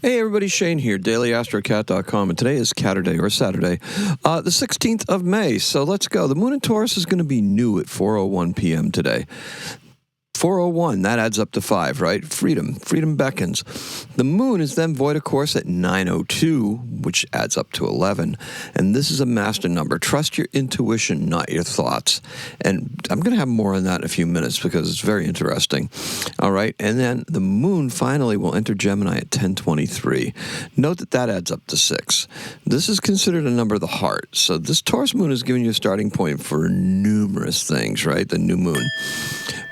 Hey everybody, Shane here, daily-astrocat.com, and today is Saturday, the 16th of May. So let's go. The moon in Taurus is going to be new at 4:01 p.m. today. 4:01, that adds up to 5, right? Freedom beckons. The moon is then void of course at 9:02, which adds up to 11. And this is a master number. Trust your intuition, not your thoughts. And I'm going to have more on that in a few minutes because it's very interesting. All right, and then the moon finally will enter Gemini at 10:23. Note that adds up to 6. This is considered a number of the heart. So this Taurus moon is giving you a starting point for numerous things, right? The new moon.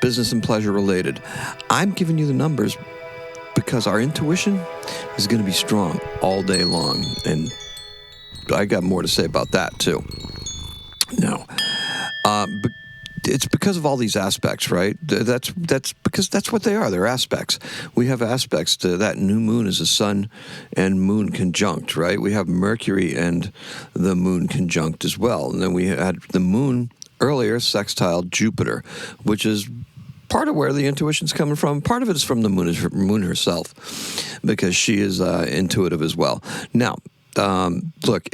Business and pleasure related. I'm giving you the numbers because our intuition is going to be strong all day long. And I got more to say about that too. Now, it's because of all these aspects, right? That's because that's what they are. They're aspects. We have aspects to that new moon is a sun and moon conjunct, right? We have Mercury and the moon conjunct as well. And then we had the moon earlier sextile Jupiter, which is part of where the intuition's coming from. Part of it is from the moon herself, because she is intuitive as well. Now, look,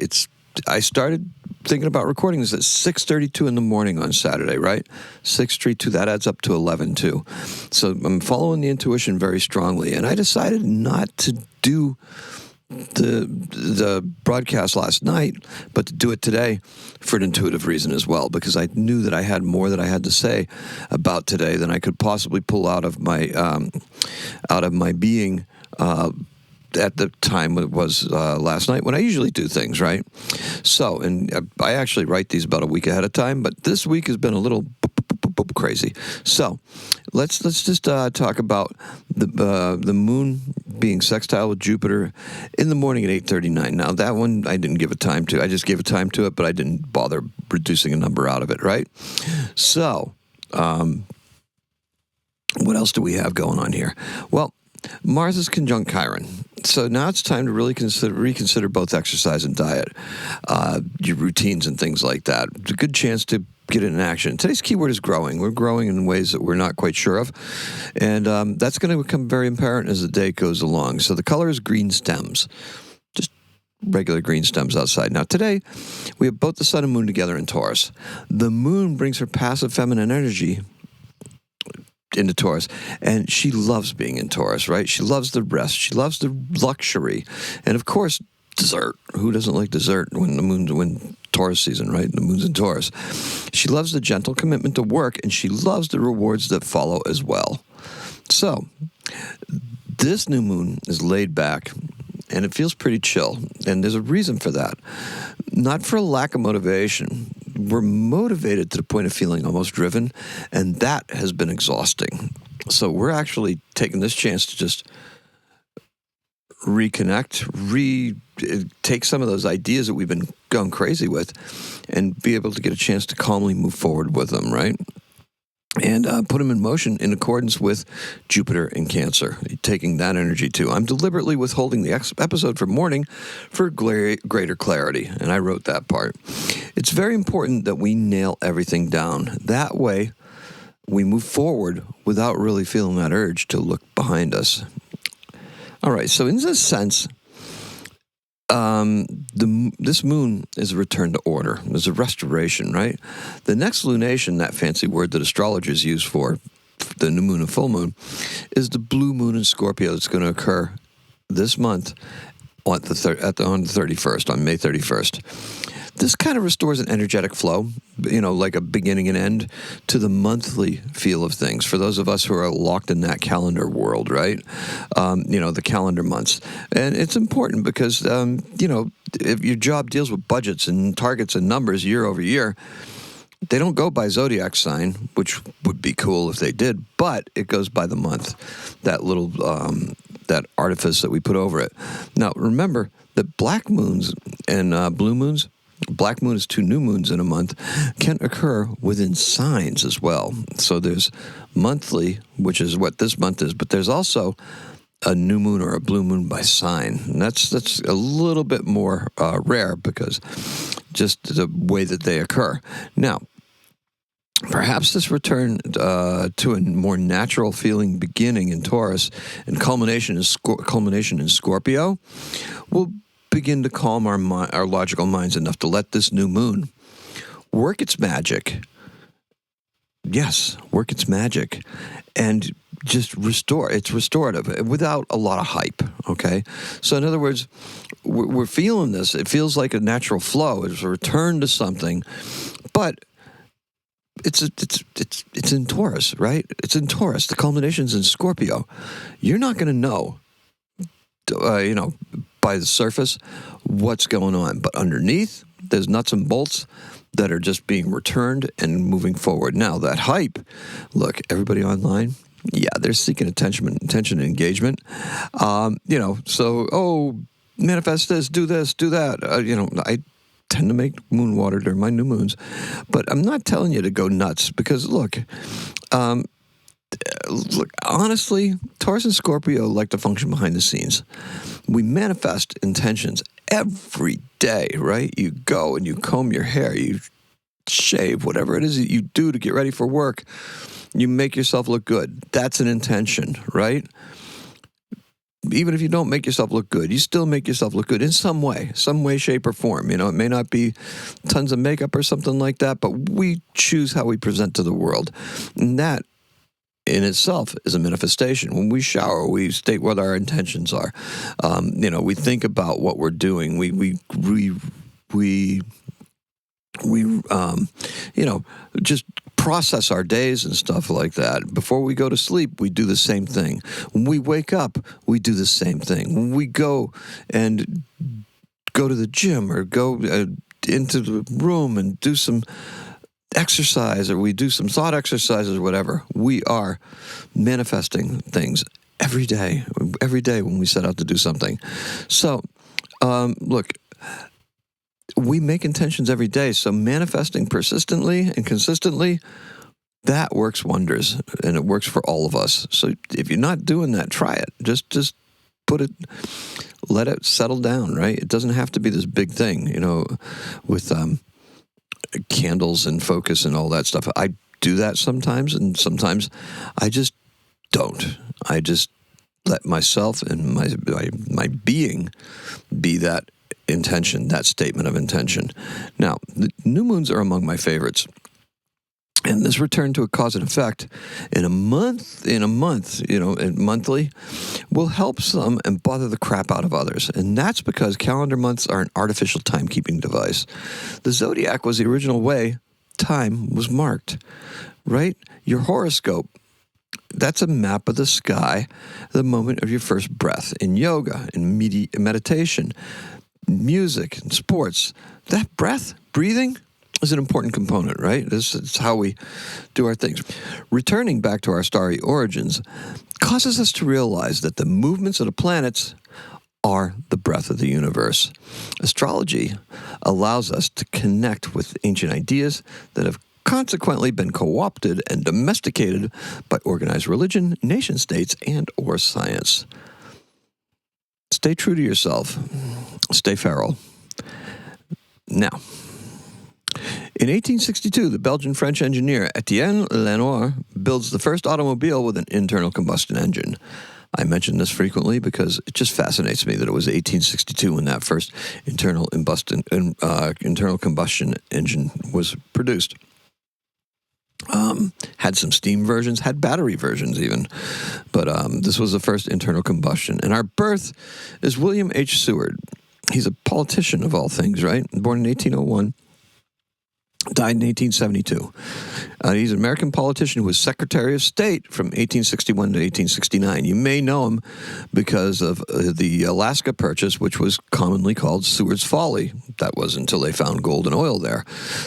I started thinking about recording this at 6:32 in the morning on Saturday, right? 6:32, that adds up to 11 too. So I'm following the intuition very strongly, and I decided not to do the broadcast last night, but to do it today for an intuitive reason as well, because I knew that I had more that I had to say about today than I could possibly pull out of my being at the time it was last night when I usually do things, right? So, and I actually write these about a week ahead of time, but this week has been a little crazy. So let's just talk about the moon being sextile with Jupiter in the morning at 8:39. Now that one I didn't give a time to. I just gave a time to it, but I didn't bother reducing a number out of it, right? So what else do we have going on here? Well, Mars is conjunct Chiron. So now it's time to really reconsider both exercise and diet, your routines and things like that. It's a good chance to get it in action. Today's keyword is growing. We're growing in ways that we're not quite sure of. And that's going to become very apparent as the day goes along. So the color is green stems. Just regular green stems outside. Now today, we have both the sun and moon together in Taurus. The moon brings her passive feminine energy into Taurus, and she loves being in Taurus, right? She loves the rest. She loves the luxury. And of course, dessert. Who doesn't like dessert when Taurus season, right? The moon's in Taurus. She loves the gentle commitment to work, and she loves the rewards that follow as well. So, this new moon is laid back, and it feels pretty chill. And there's a reason for that. Not for a lack of motivation. We're motivated to the point of feeling almost driven, and that has been exhausting. So we're actually taking this chance to just reconnect, take some of those ideas that we've been going crazy with and be able to get a chance to calmly move forward with them, right? And put them in motion in accordance with Jupiter in Cancer, taking that energy too. I'm deliberately withholding the episode for morning for greater clarity, and I wrote that part. It's very important that we nail everything down. That way, we move forward without really feeling that urge to look behind us. All right, so in this sense, this moon is a return to order. There's a restoration, right? The next lunation, that fancy word that astrologers use for the new moon and full moon, is the blue moon in Scorpio that's going to occur this month on the 31st, on May 31st. This kind of restores an energetic flow, like a beginning and end to the monthly feel of things. For those of us who are locked in that calendar world, right? The calendar months. And it's important because, if your job deals with budgets and targets and numbers year over year, they don't go by Zodiac sign, which would be cool if they did, but it goes by the month, that little, that artifice that we put over it. Now, remember that black moons and blue moons, black moon is 2 new moons in a month, can occur within signs as well. So there's monthly, which is what this month is, but there's also a new moon or a blue moon by sign. And that's a little bit more rare because just the way that they occur. Now, Perhaps this return to a more natural feeling beginning in Taurus and culmination in Scorpio will begin to calm our logical minds enough to let this new moon work its magic. Yes, work its magic and just restore. It's restorative without a lot of hype, okay? So in other words, we're feeling this. It feels like a natural flow. It's a return to something, but it's in Taurus, right? It's in Taurus. The culmination's in Scorpio. You're not going to know, by the surface what's going on. But underneath, there's nuts and bolts that are just being returned and moving forward. Now, that hype, look, everybody online, yeah, they're seeking attention and engagement. Manifest this, do that. I tend to make moon water during my new moons, but I'm not telling you to go nuts because look, honestly, Taurus and Scorpio like to function behind the scenes. We manifest intentions every day, right? You go and you comb your hair, you shave, whatever it is that you do to get ready for work. You make yourself look good. That's an intention, right? Even if you don't make yourself look good, you still make yourself look good in some way, shape, or form. It may not be tons of makeup or something like that, but we choose how we present to the world. And that in itself is a manifestation. When we shower, we state what our intentions are. We think about what we're doing. We just process our days and stuff like that. Before we go to sleep, we do the same thing. When we wake up, we do the same thing. When we go to the gym or go into the room and do some exercise, or we do some thought exercises or whatever, we are manifesting things every day when we set out to do something. So, look, we make intentions every day, so manifesting persistently and consistently, that works wonders, and it works for all of us. So if you're not doing that, try it. Just let it settle down, right? It doesn't have to be this big thing, with candles and focus and all that stuff. I do that sometimes, and sometimes I just don't. I just let myself and my being be that intention, that statement of intention. Now, the new moons are among my favorites. And this return to a cause and effect in a month, monthly, will help some and bother the crap out of others. And that's because calendar months are an artificial timekeeping device. The Zodiac was the original way time was marked, right? Your horoscope, that's a map of the sky, the moment of your first breath. In yoga, in meditation, music, and sports, that breathing, is an important component, right? This is how we do our things. Returning back to our starry origins causes us to realize that the movements of the planets are the breath of the universe. Astrology allows us to connect with ancient ideas that have consequently been co-opted and domesticated by organized religion, nation states, and or science. Stay true to yourself. Stay feral. Now, in 1862, the Belgian-French engineer Etienne Lenoir builds the first automobile with an internal combustion engine. I mention this frequently because it just fascinates me that it was 1862 when that first internal combustion engine was produced. Had some steam versions, had battery versions even, but this was the first internal combustion. And our birth is William H. Seward. He's a politician of all things, right? Born in 1801. Died in 1872. He's an American politician who was Secretary of State from 1861 to 1869. You may know him because of the Alaska Purchase, which was commonly called Seward's Folly. That was until they found gold and oil there.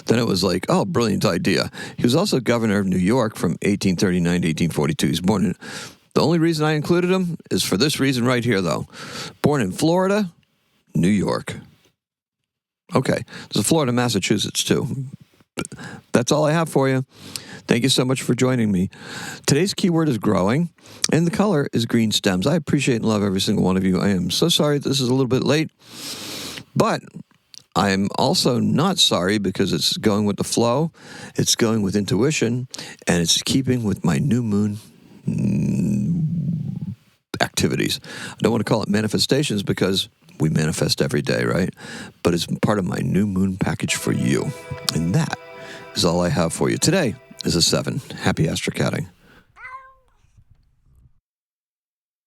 Then it was like, oh, brilliant idea. He was also governor of New York from 1839 to 1842. He's born in... The only reason I included him is for this reason right here, though. Born in Florida, New York. Okay, there's a Florida, Massachusetts, too. That's all I have for you. Thank you so much for joining me. Today's keyword is growing, and the color is green stems. I appreciate and love every single one of you. I am so sorry this is a little bit late, but I'm also not sorry because it's going with the flow, it's going with intuition, and it's keeping with my new moon activities. I don't want to call it manifestations because we manifest every day, right? But it's part of my new moon package for you. And that is all I have for you. Today is a 7. Happy astrocatting.